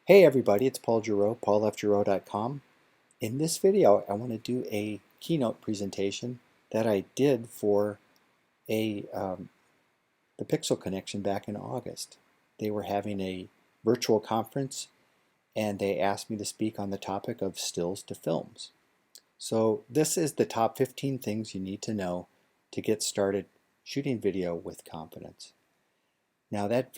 Hey everybody, it's Paul Giroux, paulfgiroux.com. In this video, I want to do a keynote presentation that I did for a the Pixel Connection back in August. They were having a virtual conference and they asked me to speak on the topic of stills to films. So this is the top 15 things you need to know to get started shooting video with confidence. Now that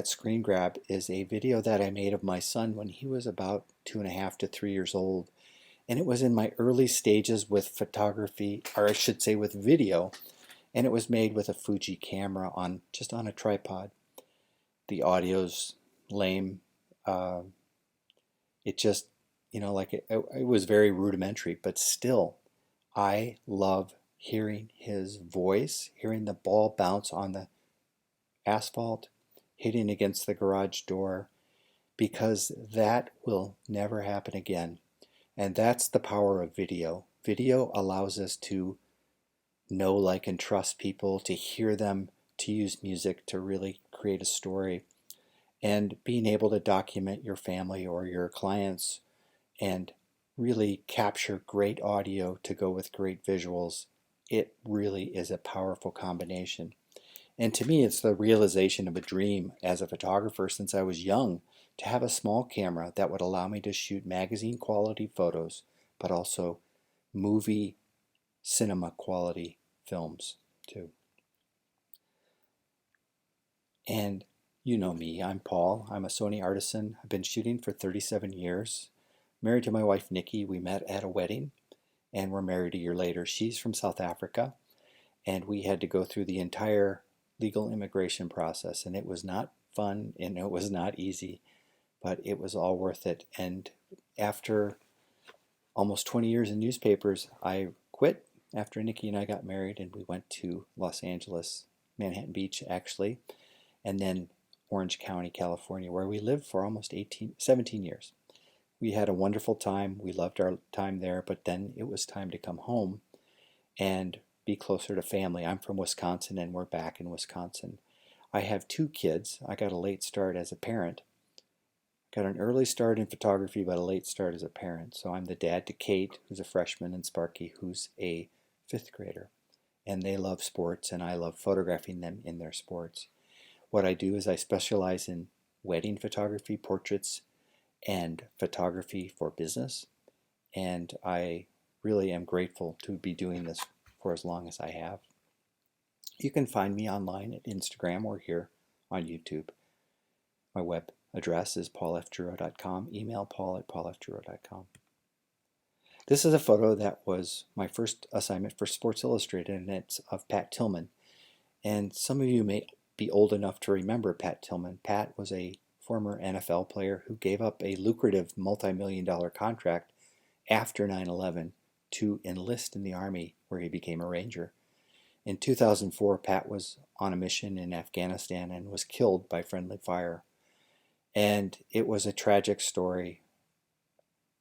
screen grab is a video that I made of my son when he was about 2.5 to 3 years old. And it was in my early stages with photography, or I should say with video, and it was made with a Fuji camera just on a tripod. The audio's lame. It just, it was very rudimentary, but still, I love hearing his voice, hearing the ball bounce on the asphalt, hitting against the garage door, because that will never happen again. And that's the power of video. Video allows us to know, like, and trust people, to hear them, to use music to really create a story. And being able to document your family or your clients and really capture great audio to go with great visuals, it really is a powerful combination. And to me, it's the realization of a dream as a photographer since I was young, to have a small camera that would allow me to shoot magazine quality photos, but also movie cinema quality films too. And you know me, I'm Paul. I'm a Sony Artisan. I've been shooting for 37 years. Married to my wife, Nikki. We met at a wedding and we're married a year later. She's from South Africa and we had to go through the entire legal immigration process, and it was not fun and it was not easy, but it was all worth it. And after almost 20 years in newspapers, I quit after Nikki and I got married, and we went to Los Angeles, Manhattan Beach actually, and then Orange County, California, where we lived for almost 17 years. We had a wonderful time. We loved our time there, but then it was time to come home and be closer to family. I'm from Wisconsin and we're back in Wisconsin. I have 2 kids. I got a late start as a parent. Got an early start in photography, but a late start as a parent. So I'm the dad to Kate, who's a freshman, and Sparky, who's a 5th grader. And they love sports and I love photographing them in their sports. What I do is I specialize in wedding photography, portraits, and photography for business. And I really am grateful to be doing this for as long as I have. You can find me online at Instagram or here on YouTube. My web address is paulfgiroux.com. Email paul@paulfgiroux.com. This is a photo that was my first assignment for Sports Illustrated, and it's of Pat Tillman. And some of you may be old enough to remember Pat Tillman. Pat was a former NFL player who gave up a lucrative multi-million-dollar contract after 9/11 to enlist in the Army, where he became a Ranger. In 2004, Pat was on a mission in Afghanistan and was killed by friendly fire. And it was a tragic story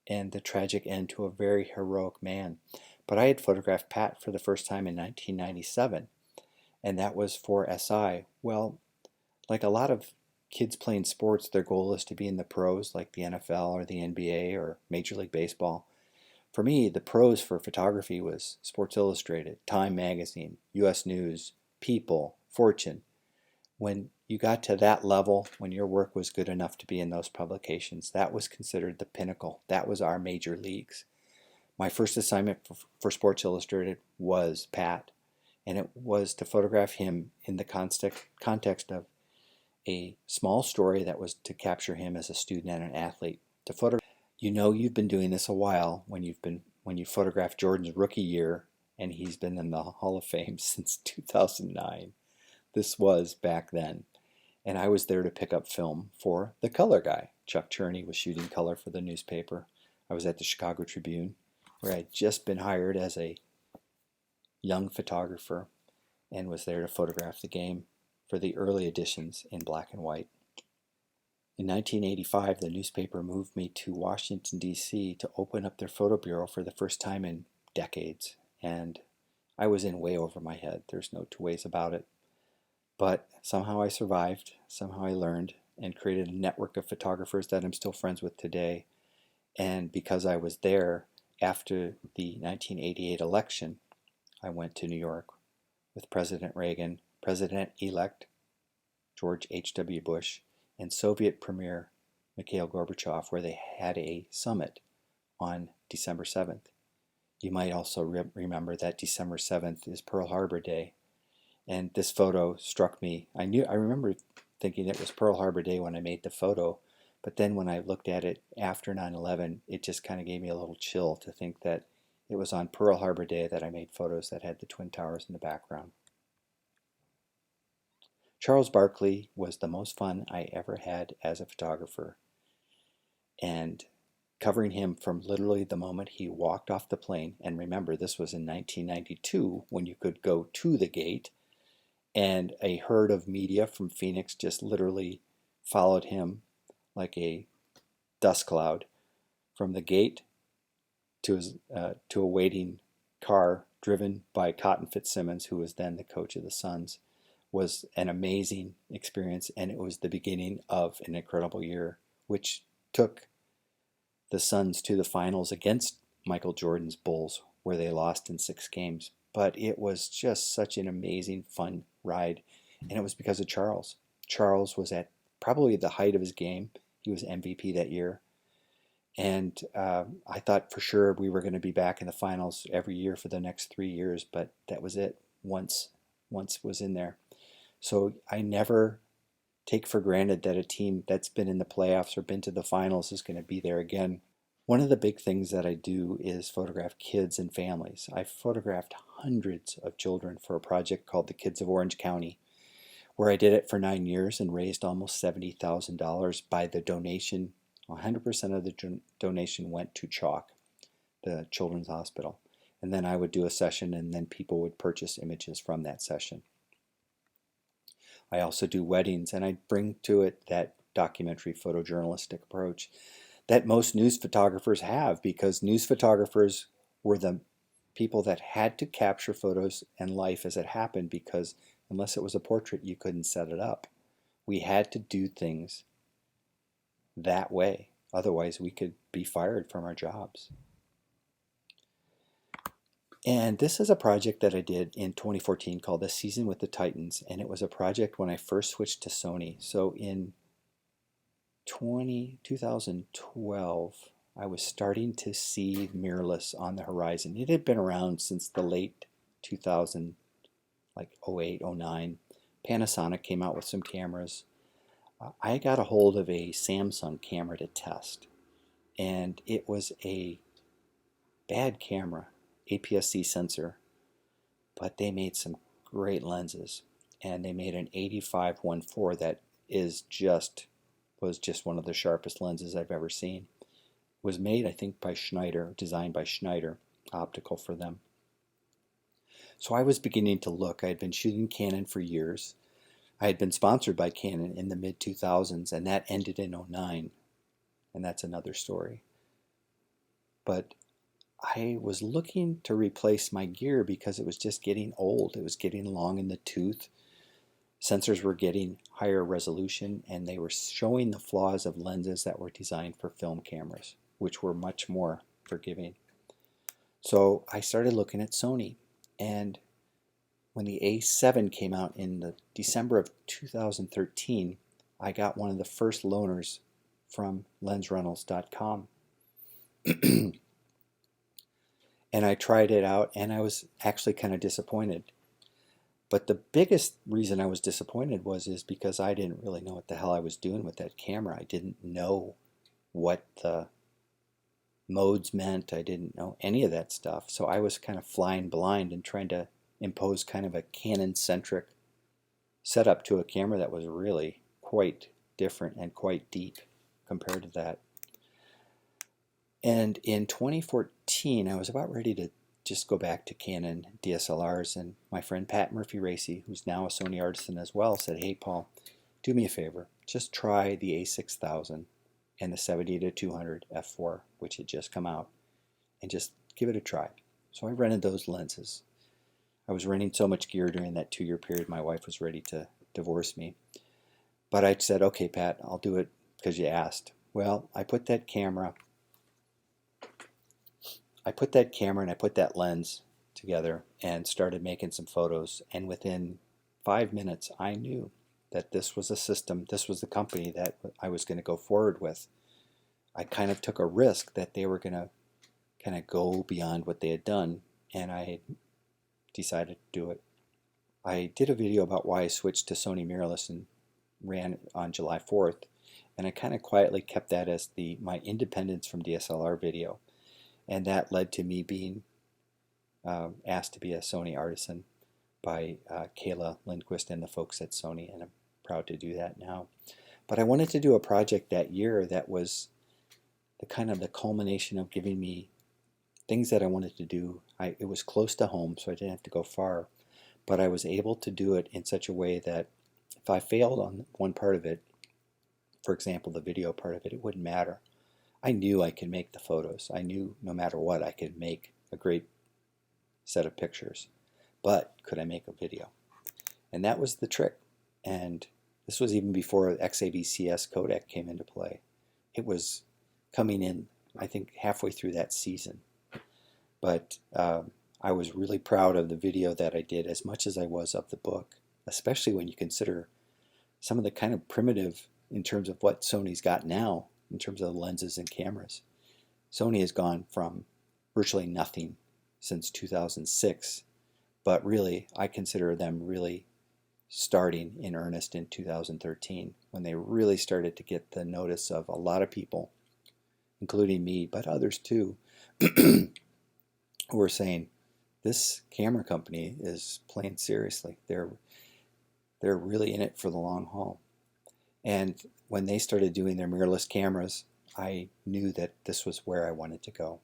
and the tragic end to a very heroic man. But I had photographed Pat for the first time in 1997, and that was for SI. Well, like a lot of kids playing sports, their goal is to be in the pros, like the NFL or the NBA or Major League Baseball. For me, the pros for photography was Sports Illustrated, Time Magazine, US News, People, Fortune. When you got to that level, when your work was good enough to be in those publications, that was considered the pinnacle. That was our major leagues. My first assignment for Sports Illustrated was Pat, and it was to photograph him in the context of a small story that was to capture him as a student and an athlete. To photograph, you know, you've been doing this a while when you photographed Jordan's rookie year, and he's been in the Hall of Fame since 2009. This was back then. And I was there to pick up film for the color guy. Chuck Cherney was shooting color for the newspaper. I was at the Chicago Tribune, where I'd just been hired as a young photographer and was there to photograph the game for the early editions in black and white. In 1985, the newspaper moved me to Washington, D.C. to open up their photo bureau for the first time in decades. And I was in way over my head. There's no two ways about it. But somehow I survived, somehow I learned, and created a network of photographers that I'm still friends with today. And because I was there after the 1988 election, I went to New York with President Reagan, President-elect George H.W. Bush, and Soviet Premier Mikhail Gorbachev, where they had a summit on December 7th. You might also remember that December 7th is Pearl Harbor Day. And this photo struck me. I remember thinking it was Pearl Harbor Day when I made the photo, but then when I looked at it after 9/11, it just kind of gave me a little chill to think that it was on Pearl Harbor Day that I made photos that had the Twin Towers in the background. Charles Barkley was the most fun I ever had as a photographer. And covering him from literally the moment he walked off the plane, and remember, this was in 1992 when you could go to the gate, and a herd of media from Phoenix just literally followed him like a dust cloud from the gate to a waiting car driven by Cotton Fitzsimmons, who was then the coach of the Suns. Was an amazing experience, and it was the beginning of an incredible year, which took the Suns to the finals against Michael Jordan's Bulls, where they lost in 6 games. But it was just such an amazing, fun ride, and it was because of Charles. Charles was at probably the height of his game. He was MVP that year, and I thought for sure we were going to be back in the finals every year for the next 3 years, but that was it. Once was in there. So I never take for granted that a team that's been in the playoffs or been to the finals is going to be there again. One of the big things that I do is photograph kids and families. I photographed hundreds of children for a project called the Kids of Orange County, where I did it for 9 years and raised almost $70,000 by the donation. 100% of the donation went to CHOC, the Children's Hospital. And then I would do a session, and then people would purchase images from that session. I also do weddings, and I bring to it that documentary photojournalistic approach that most news photographers have, because news photographers were the people that had to capture photos and life as it happened, because unless it was a portrait, you couldn't set it up. We had to do things that way. Otherwise, we could be fired from our jobs. And this is a project that I did in 2014 called The Season with the Titans, and it was a project when I first switched to Sony. So in 2012, I was starting to see mirrorless on the horizon. It had been around since the late 2000, like 08, 09. Panasonic came out with some cameras. I got a hold of a Samsung camera to test, and it was a bad camera. APS-C sensor, but they made some great lenses, and they made an 85-1.4 that was just one of the sharpest lenses I've ever seen. It was made, I think, by Schneider, designed by Schneider Optical for them. So I was beginning to look. I had been shooting Canon for years. I had been sponsored by Canon in the mid-2000s, and that ended in 09, and that's another story. But I was looking to replace my gear because it was just getting old. It was getting long in the tooth. Sensors were getting higher resolution, and they were showing the flaws of lenses that were designed for film cameras, which were much more forgiving. So I started looking at Sony, and when the A7 came out in the December of 2013, I got one of the first loaners from lensrentals.com. And I tried it out, and I was actually kind of disappointed. But the biggest reason I was disappointed is because I didn't really know what the hell I was doing with that camera. I didn't know what the modes meant. I didn't know any of that stuff. So I was kind of flying blind and trying to impose kind of a Canon-centric setup to a camera that was really quite different and quite deep compared to that. And in 2014, I was about ready to just go back to Canon DSLRs, and my friend Pat Murphy-Racy, who's now a Sony Artisan as well, said, "Hey Paul, do me a favor, just try the A6000 and the 70-200 f4, which had just come out, and just give it a try." So I rented those lenses. I was renting so much gear during that 2-year period, my wife was ready to divorce me. But I said, okay, Pat, I'll do it because you asked. Well, I put that camera and I put that lens together and started making some photos. And within 5 minutes, I knew that this was a system, this was the company that I was going to go forward with. I kind of took a risk that they were going to kind of go beyond what they had done, and I decided to do it. I did a video about why I switched to Sony mirrorless and ran on July 4th, and I kind of quietly kept that as my independence from DSLR video, and that led to me being asked to be a Sony Artisan by Kayla Lindquist and the folks at Sony, and I'm proud to do that now. But I wanted to do a project that year that was the kind of the culmination of giving me things that I wanted to do. It was close to home, so I didn't have to go far, but I was able to do it in such a way that if I failed on one part of it, for example, the video part of it, it wouldn't matter. I knew I could make the photos. I knew no matter what, I could make a great set of pictures. But could I make a video? And that was the trick. And this was even before XAVCS codec came into play. It was coming in, I think, halfway through that season. But I was really proud of the video that I did as much as I was of the book, especially when you consider some of the kind of primitive in terms of what Sony's got now in terms of lenses and cameras. Sony has gone from virtually nothing since 2006, but really I consider them really starting in earnest in 2013 when they really started to get the notice of a lot of people, including me, but others too, who were saying, this camera company is playing seriously. They're really in it for the long haul. And when they started doing their mirrorless cameras, I knew that this was where I wanted to go.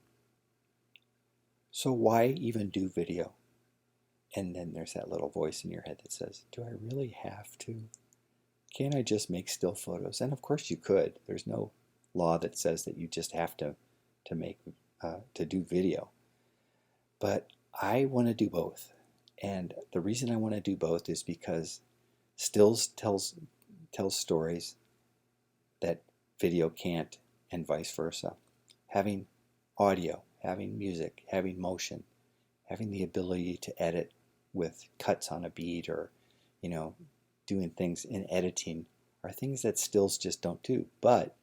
So why even do video? And then there's that little voice in your head that says, do I really have to? Can't I just make still photos? And of course you could. There's no law that says that you just have to do video. But I want to do both. And the reason I want to do both is because stills tells stories that video can't, and vice versa. Having audio, having music, having motion, having the ability to edit with cuts on a beat, or doing things in editing, are things that stills just don't do. But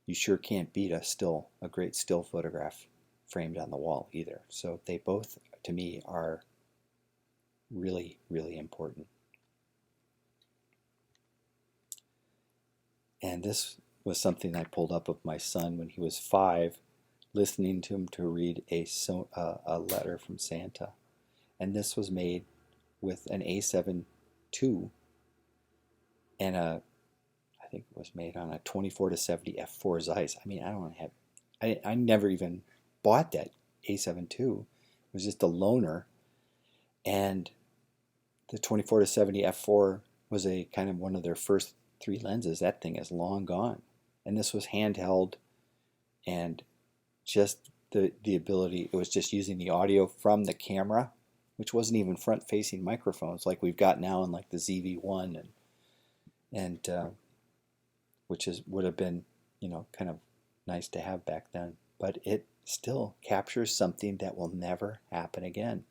you sure can't beat a great still photograph framed on the wall either. So they both, to me, are really, really important. And this was something I pulled up of my son when he was 5, listening to him to read a letter from Santa. And this was made with an A7 II and I think it was made on a 24-70 f4 Zeiss. I mean, I never even bought that A7 II. It was just a loaner. And the 24-70 f4 was a kind of one of their first 3 lenses. That thing is long gone. And this was handheld, and just the ability, it was just using the audio from the camera, which wasn't even front-facing microphones like we've got now in like the ZV-1 and which would have been kind of nice to have back then. But it still captures something that will never happen again.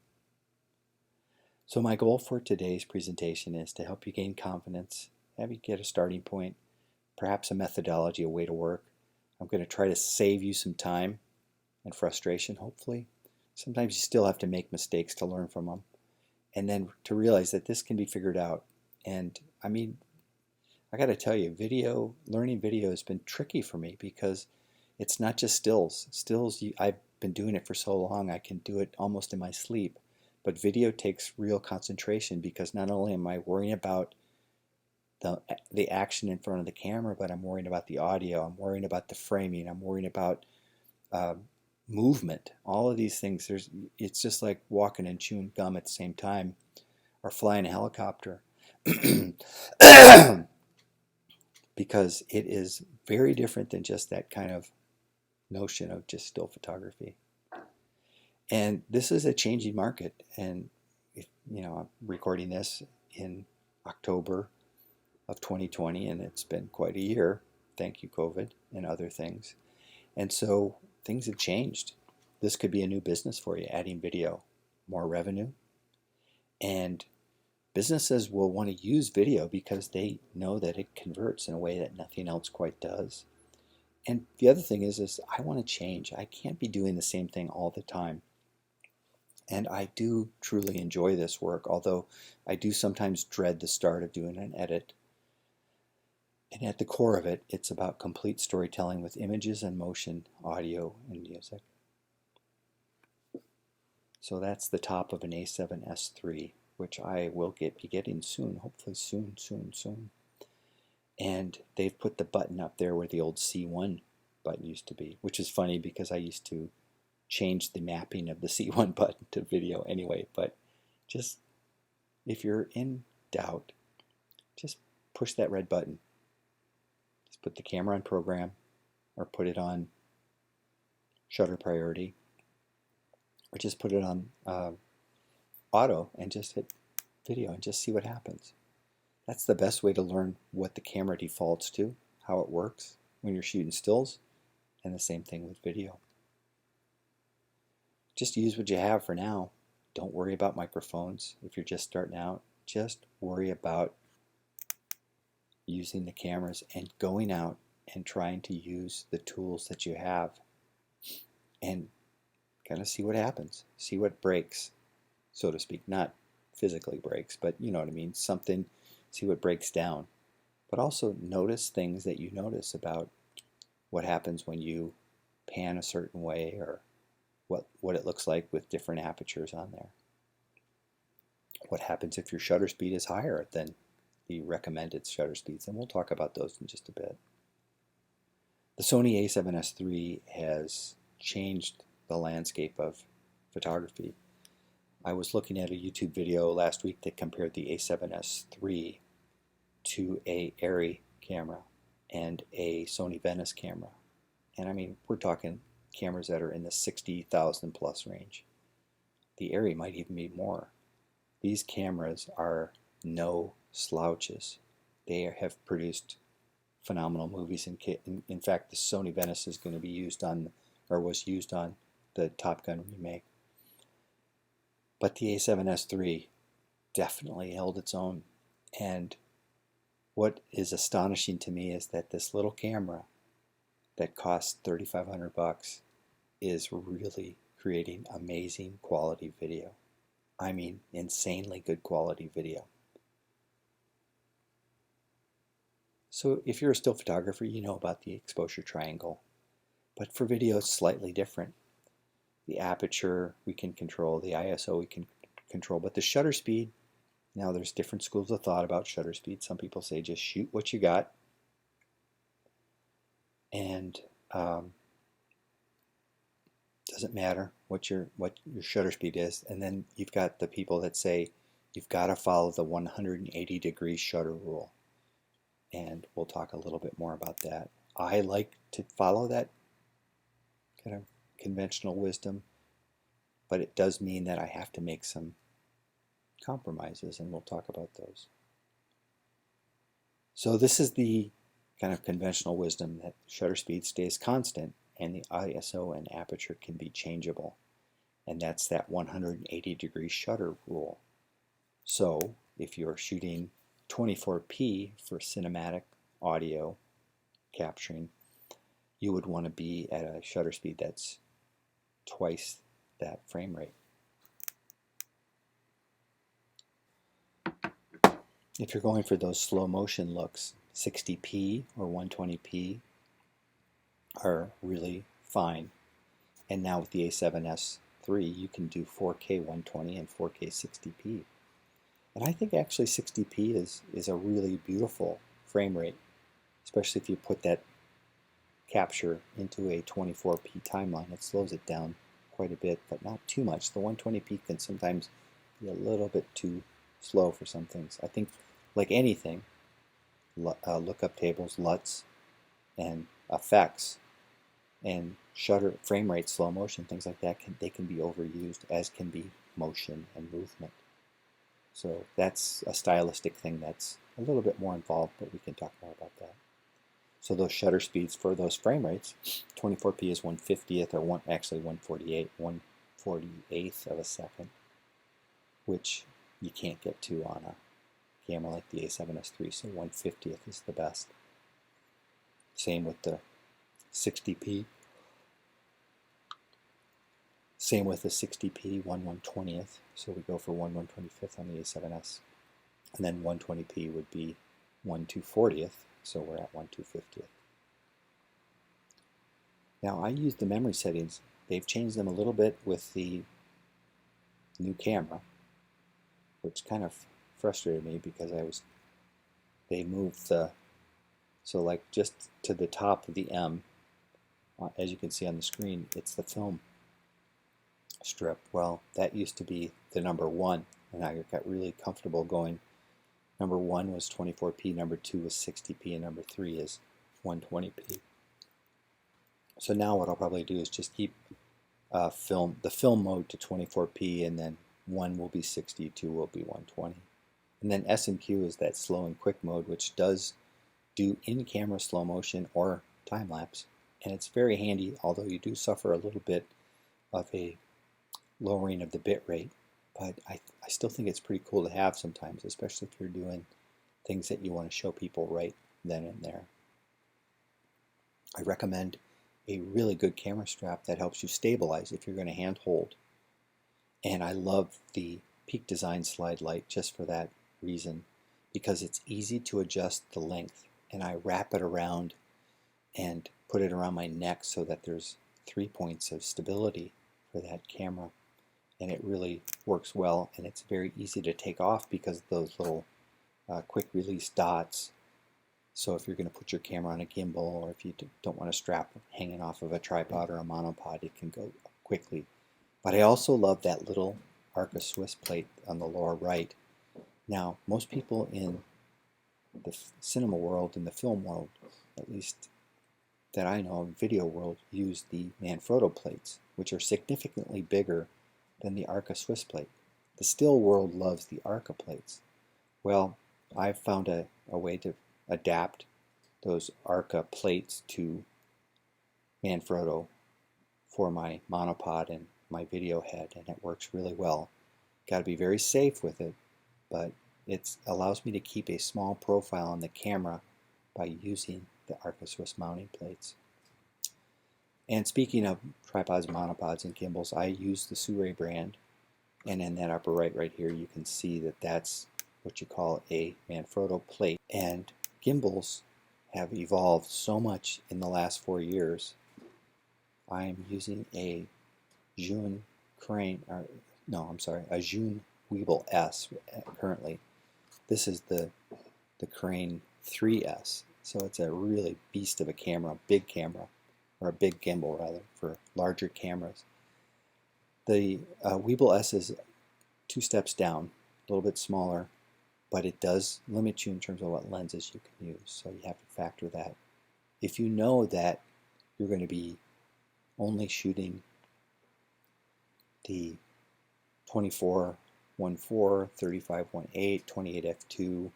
So my goal for today's presentation is to help you gain confidence, have you get a starting point, perhaps a methodology, a way to work. I'm going to try to save you some time and frustration, hopefully. Sometimes you still have to make mistakes to learn from them, and then to realize that this can be figured out. And I mean, I got to tell you, learning video has been tricky for me because it's not just stills. Stills, I've been doing it for so long, I can do it almost in my sleep. But video takes real concentration because not only am I worrying about the action in front of the camera, but I'm worrying about the audio, I'm worrying about the framing, I'm worrying about movement. All of these things, it's just like walking and chewing gum at the same time, or flying a helicopter. Because it is very different than just that kind of notion of just still photography. And this is a changing market, and I'm recording this in October of 2020, and it's been quite a year. Thank you, COVID and other things. And so things have changed. This could be a new business for you, adding video, more revenue. And businesses will want to use video because they know that it converts in a way that nothing else quite does. And the other thing is I want to change. I can't be doing the same thing all the time. And I do truly enjoy this work, although I do sometimes dread the start of doing an edit. And at the core of it, it's about complete storytelling with images and motion, audio, and music. So that's the top of an A7S III, which I will be getting soon, hopefully soon. And they've put the button up there where the old C1 button used to be, which is funny because I used to change the mapping of the C1 button to video anyway. But just, if you're in doubt, just push that red button. Just put the camera on program or put it on shutter priority, or just put it on auto and just hit video and just see what happens. That's the best way to learn what the camera defaults to, how it works when you're shooting stills, and the same thing with video. Just use what you have for now. Don't worry about microphones if you're just starting out. Just worry about using the cameras and going out and trying to use the tools that you have and kind of see what happens, see what breaks, so to speak. Not physically breaks, but you know what I mean, something, see what breaks down. But also notice things that you notice about what happens when you pan a certain way, or what it looks like with different apertures on there. What happens if your shutter speed is higher than the recommended shutter speeds, and we'll talk about those in just a bit. The Sony A7S III has changed the landscape of photography. I was looking at a YouTube video last week that compared the A7S III to a Arri camera and a Sony Venice camera. And I mean, we're talking cameras that are in the 60,000 plus range. The Arri might even be more. These cameras are no slouches. They have produced phenomenal movies. In fact, the Sony Venice is going to be used on, or was used on, the Top Gun remake. But the A7S III definitely held its own. And what is astonishing to me is that this little camera that costs $3,500 is really creating amazing quality video. I mean, insanely good quality video. So if you're a still photographer, you know about the exposure triangle. But for video, it's slightly different. The aperture we can control, the ISO we can control, but the shutter speed, now there's different schools of thought about shutter speed. Some people say just shoot what you got, and doesn't matter what your shutter speed is. And then you've got the people that say you've got to follow the 180-degree shutter rule, and we'll talk a little bit more about that. I like to follow that kind of conventional wisdom, but it does mean that I have to make some compromises, and we'll talk about those. So this is the kind of conventional wisdom, that shutter speed stays constant and the ISO and aperture can be changeable, and that's that 180-degree shutter rule. So if you're shooting 24p for cinematic audio capturing, you would want to be at a shutter speed that's twice that frame rate. If you're going for those slow motion looks, 60p or 120p are really fine. And now with the A7S III, you can do 4K 120 and 4K 60p. And I think actually 60p is a really beautiful frame rate, especially if you put that capture into a 24p timeline. It slows it down quite a bit, but not too much. The 120p can sometimes be a little bit too slow for some things. I think, like anything, lookup tables, LUTs, and effects, and shutter, frame rate, slow motion, things like that, they can be overused, as can be motion and movement. So that's a stylistic thing that's a little bit more involved, but we can talk more about that. So those shutter speeds for those frame rates, 24p is 1/50th, or actually 1/48th of a second, which you can't get to on a camera like the A7S III, so 1/50th is the best. Same with the 60p. Same with the 60p, 1/120th, so we go for 1/125th on the A7S. And then 120p would be 1/240th, so we're at 1/250th. Now I use the memory settings. They've changed them a little bit with the new camera, which kind of frustrated me because they moved so like just to the top of the M, as you can see on the screen, it's the film strip. Well, that used to be the number 1, and I got really comfortable going. Number 1 was 24p, number 2 was 60p, and number 3 is 120p. So now what I'll probably do is just keep the film mode to 24p, and then 1 will be 60, 2 will be 120. And then S and Q is that slow and quick mode, which does do in-camera slow motion or time-lapse. And it's very handy, although you do suffer a little bit of a lowering of the bit rate. But I still think it's pretty cool to have sometimes, especially if you're doing things that you want to show people right then and there. I recommend a really good camera strap that helps you stabilize if you're going to hand hold. And I love the Peak Design slide light just for that reason, because it's easy to adjust the length, and I wrap it around and put it around my neck so that there's 3 points of stability for that camera, and it really works well, and it's very easy to take off because of those little quick release dots. So if you're going to put your camera on a gimbal, or if you don't want a strap hanging off of a tripod or a monopod, it can go quickly. But I also love that little Arca Swiss plate on the lower right. Now, most people in the cinema world, in the film world, at least that I know, video world, use the Manfrotto plates, which are significantly bigger than the Arca Swiss plate. The still world loves the Arca plates. Well, I've found a way to adapt those Arca plates to Manfrotto for my monopod and my video head, and it works really well. Got to be very safe with it, but it allows me to keep a small profile on the camera by using the Arca Swiss mounting plates. And speaking of tripods, monopods, and gimbals, I use the Sirui brand, and in that upper right here you can see that that's what you call a Manfrotto plate. And gimbals have evolved so much in the last 4 years. I'm using a Zhun crane, a Zhun Weeble S currently. This is the Crane 3S, so it's a really beast of a camera, big camera, or a big gimbal rather, for larger cameras. The Weeble S is 2 steps down, a little bit smaller, but it does limit you in terms of what lenses you can use, so you have to factor that. If you know that you're going to be only shooting the 24-1.4, 35-1.8, 28-f2,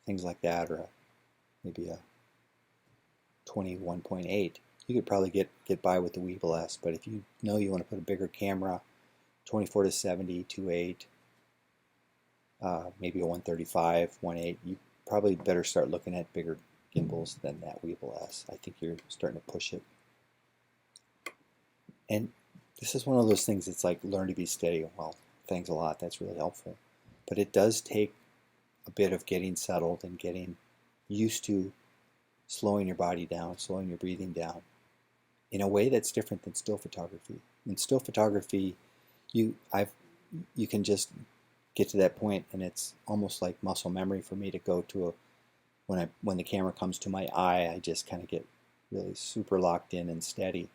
things like that, or maybe a 21.8, you could probably get by with the Weeble S. But if you know you want to put a bigger camera, 24-70, 2.8, maybe a 135, 1.8, you probably better start looking at bigger gimbals than that Weeble S. I think you're starting to push it. And this is one of those things, it's like learn to be steady. Well, thanks a lot, that's really helpful. But it does take a bit of getting settled and getting used to slowing your body down, slowing your breathing down in a way that's different than still photography. In still photography, you can just get to that point, and it's almost like muscle memory for me to go to when the camera comes to my eye, I just kind of get really super locked in and steady.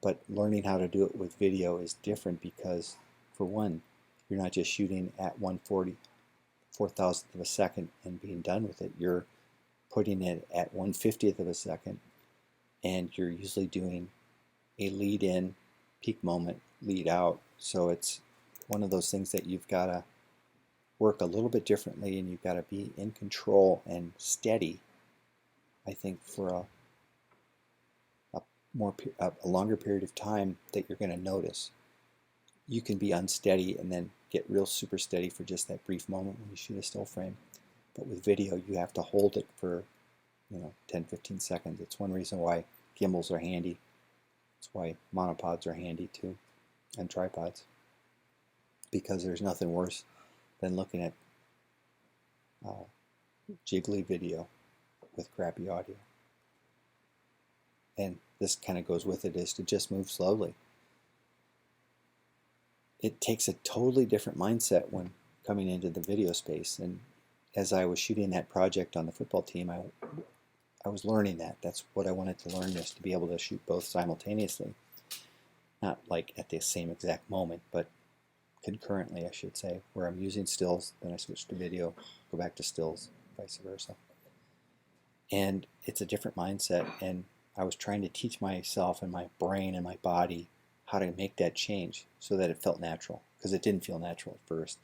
But learning how to do it with video is different because, for one, you're not just shooting at 1/4,000th of a second and being done with it. You're putting it at 1/50th of a second, and you're usually doing a lead in, peak moment, lead out. So it's one of those things that you've got to work a little bit differently, and you've got to be in control and steady, I think, for a longer period of time that you're going to notice. You can be unsteady and then get real super steady for just that brief moment when you shoot a still frame. But with video, you have to hold it for 10-15 seconds. It's one reason why gimbals are handy. It's why monopods are handy too, and tripods, because there's nothing worse than looking at jiggly video with crappy audio. And this kind of goes with it, is to just move slowly. It takes a totally different mindset when coming into the video space. And as I was shooting that project on the football team, I was learning that. That's what I wanted to learn, is to be able to shoot both simultaneously. Not like at the same exact moment, but concurrently, I should say, where I'm using stills, then I switch to video, go back to stills, vice versa. And it's a different mindset, and I was trying to teach myself and my brain and my body how to make that change so that it felt natural, because it didn't feel natural at first.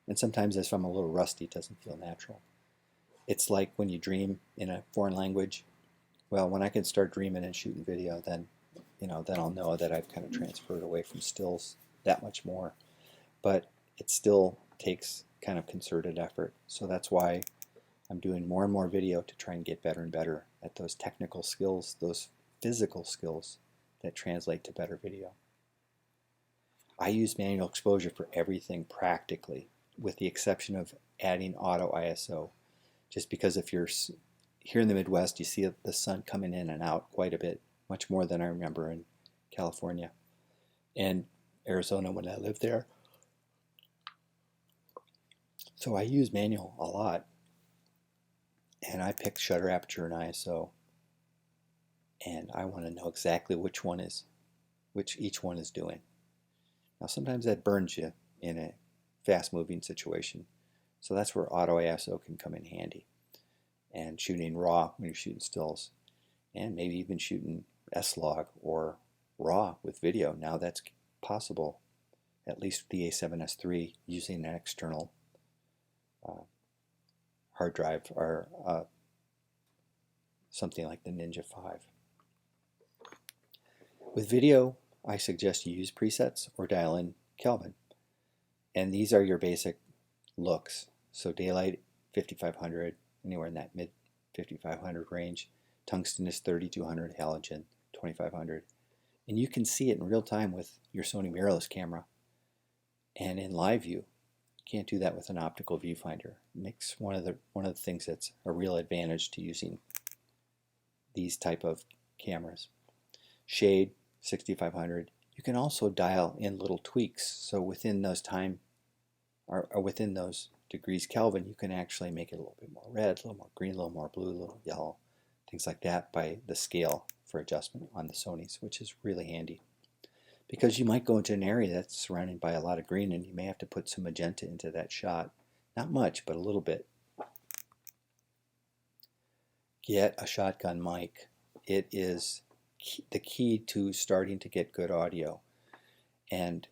And sometimes if I'm a little rusty, it doesn't feel natural. It's like when you dream in a foreign language. Well, when I can start dreaming and shooting video, then I'll know that I've kind of transferred away from stills that much more. But it still takes kind of concerted effort. So that's why I'm doing more and more video, to try and get better and better at those technical skills, those physical skills that translate to better video. I use manual exposure for everything practically, with the exception of adding auto ISO. Just because if you're here in the Midwest, you see the sun coming in and out quite a bit, much more than I remember in California and Arizona when I lived there. So I use manual a lot, and I pick shutter aperture and ISO, and I want to know exactly which each one is doing. Now sometimes that burns you in a fast-moving situation, so that's where auto ISO can come in handy. And shooting RAW when you're shooting stills, and maybe even shooting S-Log or RAW with video. Now that's possible, at least with the A7S III, using an external hard drive, or something like the Ninja 5. With video, I suggest you use presets or dial in Kelvin. And these are your basic looks. So daylight 5500, anywhere in that mid 5500 range. Tungsten is 3200, halogen 2500. And you can see it in real time with your Sony mirrorless camera. And in live view, you can't do that with an optical viewfinder. It makes one of the things that's a real advantage to using these type of cameras. Shade 6500. You can also dial in little tweaks. So within those within those degrees Kelvin, you can actually make it a little bit more red, a little more green, a little more blue, a little yellow, things like that, by the scale for adjustment on the Sonys, which is really handy. Because you might go into an area that's surrounded by a lot of green, and you may have to put some magenta into that shot. Not much, but a little bit. Get a shotgun mic. It is the key to starting to get good audio. And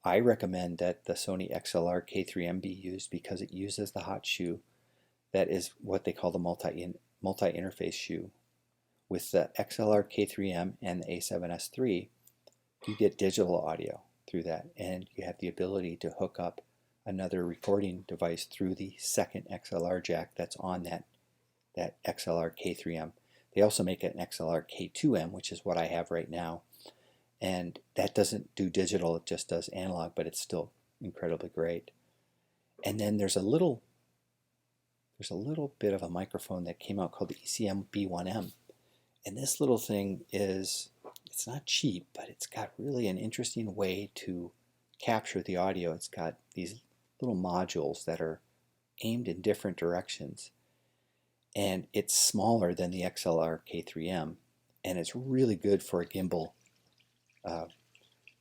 I recommend that the Sony XLR K3M be used, because it uses the hot shoe that is what they call the multi-interface shoe. With the XLR K3M and the A7S III, you get digital audio through that, and you have the ability to hook up another recording device through the second XLR jack that's on that XLR K3M. They also make an XLR K2M, which is what I have right now, and that doesn't do digital, it just does analog, but it's still incredibly great. And then there's a little bit of a microphone that came out called the ECM B1M, and this little thing it's not cheap, but it's got really an interesting way to capture the audio. It's got these little modules that are aimed in different directions, and it's smaller than the XLR K3M, and it's really good for a gimbal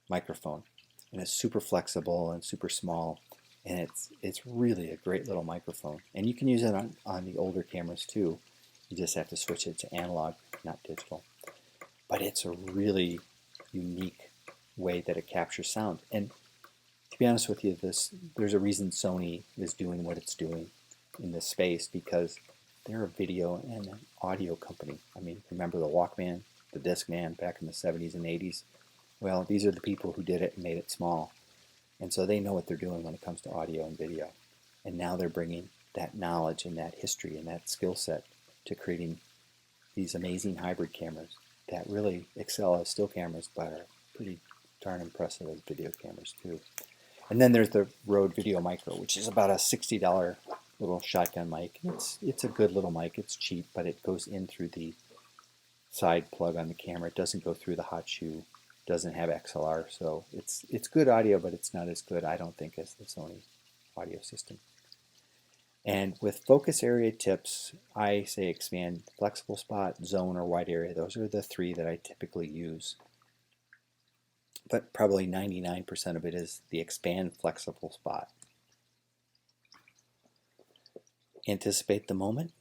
microphone, and it's super flexible and super small, and it's really a great little microphone. And you can use it on the older cameras too. You just have to switch it to analog, not digital. But it's a really unique way that it captures sound. And be honest with you, there's a reason Sony is doing what it's doing in this space, because they're a video and an audio company. I mean, remember the Walkman, the Discman back in the 70s and 80s? Well, these are the people who did it and made it small. And so they know what they're doing when it comes to audio and video. And now they're bringing that knowledge and that history and that skill set to creating these amazing hybrid cameras that really excel as still cameras, but are pretty darn impressive as video cameras too. And then there's the Rode Video Micro, which is about a $60 little shotgun mic. It's a good little mic. It's cheap, but it goes in through the side plug on the camera. It doesn't go through the hot shoe. Doesn't have XLR, so it's good audio, but it's not as good, I don't think, as the Sony audio system. And with focus area tips, I say expand flexible spot, zone, or wide area. Those are the three that I typically use. But probably 99% of it is the expand flexible spot. Anticipate the moment,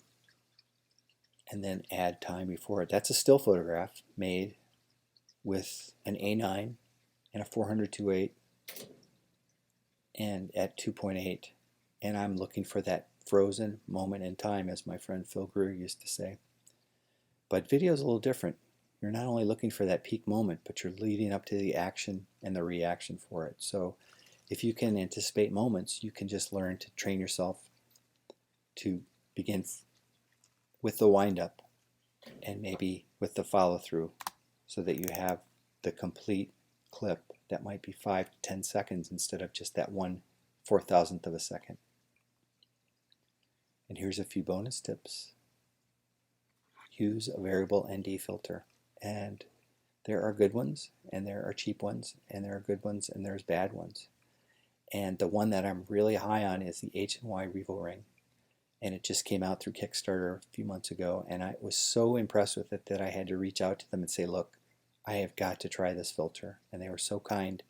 and then add time before it. That's a still photograph made with an A9 and a 400-2.8 and at 2.8, and I'm looking for that frozen moment in time, as my friend Phil Greer used to say. But video is a little different. You're not only looking for that peak moment, but you're leading up to the action and the reaction for it. So if you can anticipate moments, you can just learn to train yourself to begin with the wind-up and maybe with the follow-through, so that you have the complete clip that might be 5 to 10 seconds instead of just that 1/4000th of a second. And here's a few bonus tips. Use a variable ND filter. And there are good ones, and there are cheap ones, and there are good ones, and there's bad ones. And the one that I'm really high on is the H&Y Revo Ring. And it just came out through Kickstarter a few months ago, and I was so impressed with it that I had to reach out to them and say, look, I have got to try this filter. And they were so kind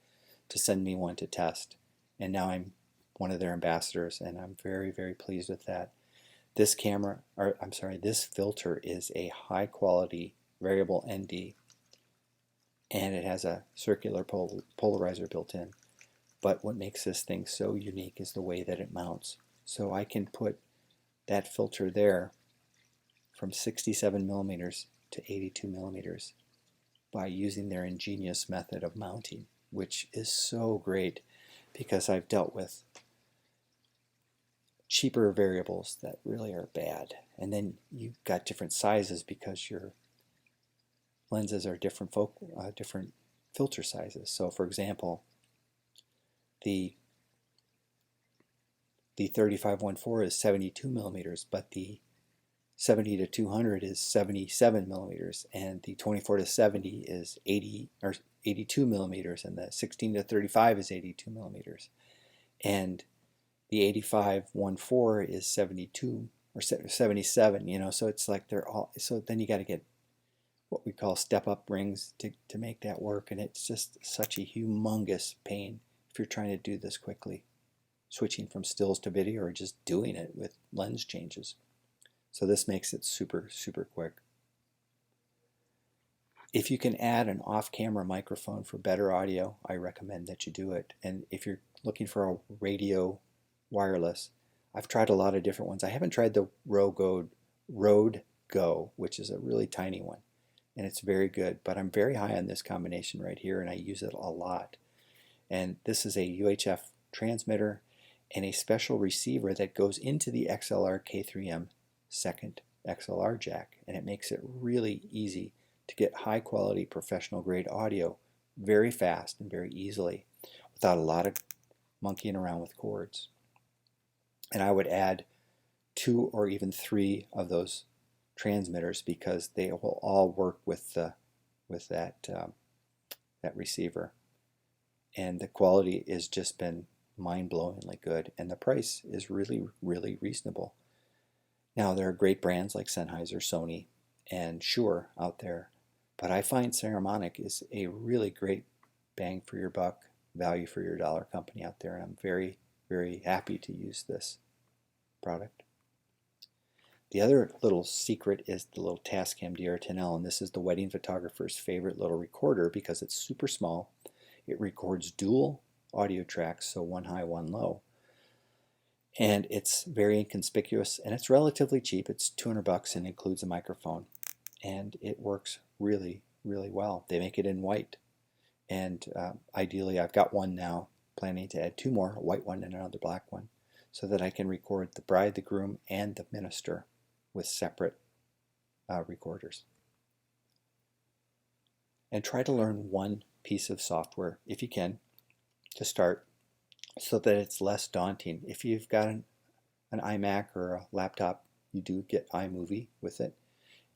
to send me one to test. And now I'm one of their ambassadors, and I'm very, very pleased with that. This this filter is a high quality variable ND, and it has a circular polarizer built in. But what makes this thing so unique is the way that it mounts. So I can put that filter there from 67 millimeters to 82 millimeters by using their ingenious method of mounting, which is so great because I've dealt with cheaper variables that really are bad. And then you've got different sizes because your lenses are different filter sizes. So for example, the 35-1.4 is 72 millimeters, but the 70 to 200 is 77 millimeters, and the 24 to 70 is 82 millimeters, and the 16 to 35 is 82 millimeters, and the 85-1.4 is 72 or 77. You know, so it's like they're all. So then you got to get what we call step-up rings to make that work, and it's just such a humongous pain if you're trying to do this quickly, switching from stills to video or just doing it with lens changes. So this makes it super, super quick. If you can add an off-camera microphone for better audio, I recommend that you do it. And if you're looking for a radio wireless, I've tried a lot of different ones. I haven't tried the Rode Go, which is a really tiny one, and it's very good. But I'm very high on this combination right here, and I use it a lot. And this is a UHF transmitter and a special receiver that goes into the XLR K3M second XLR jack, and it makes it really easy to get high quality professional grade audio very fast and very easily without a lot of monkeying around with cords. And I would add 2 or even 3 of those transmitters because they will all work with that receiver, and the quality has just been mind-blowingly good, and the price is really, really reasonable. Now, there are great brands like Sennheiser, Sony, and Shure out there, but I find Saramonic is a really great bang for your buck, value for your dollar company out there, and I'm very, very happy to use this product. The other little secret is the little Tascam DR10L, and this is the wedding photographer's favorite little recorder because it's super small. It records dual audio tracks, so one high, one low. And it's very inconspicuous, and it's relatively cheap. It's $200 and includes a microphone, and it works really, really well. They make it in white, and ideally I've got one now, planning to add two more, a white one and another black one, so that I can record the bride, the groom, and the minister with separate recorders. And try to learn one piece of software, if you can, to start, so that it's less daunting. If you've got an iMac or a laptop, you do get iMovie with it.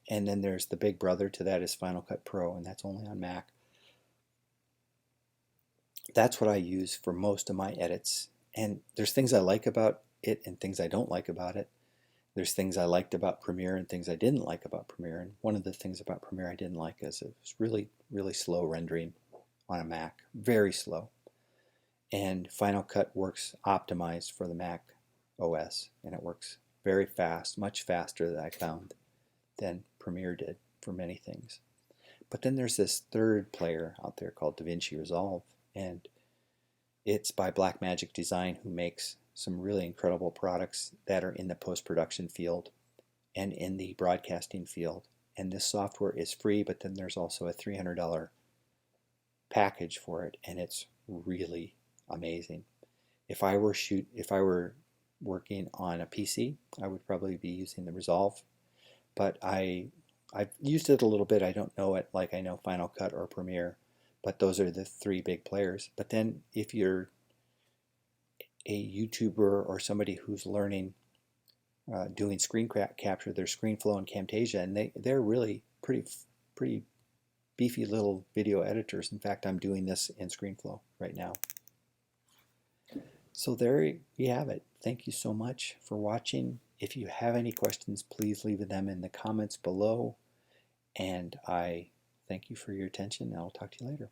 And then there's the big brother to that is Final Cut Pro, and that's only on Mac. That's what I use for most of my edits. And there's things I like about it and things I don't like about it. There's things I liked about Premiere and things I didn't like about Premiere. And one of the things about Premiere I didn't like is it was really, really slow rendering on a Mac. Very slow. And Final Cut works optimized for the Mac OS, and it works very fast, much faster than I found than Premiere did for many things. But then there's this third player out there called DaVinci Resolve, and it's by Blackmagic Design, who makes some really incredible products that are in the post-production field and in the broadcasting field. And this software is free, but then there's also a $300 package for it, and it's really amazing. If I were working on a PC, I would probably be using the Resolve, but I've used it a little bit. I don't know it like I know Final Cut or Premiere, but those are the three big players. But then if you're a YouTuber or somebody who's learning doing screen capture, there's ScreenFlow and Camtasia, and they're really pretty beefy little video editors. In fact, I'm doing this in ScreenFlow right now. So there you have it. Thank you so much for watching. If you have any questions, please leave them in the comments below. And I thank you for your attention, and I'll talk to you later.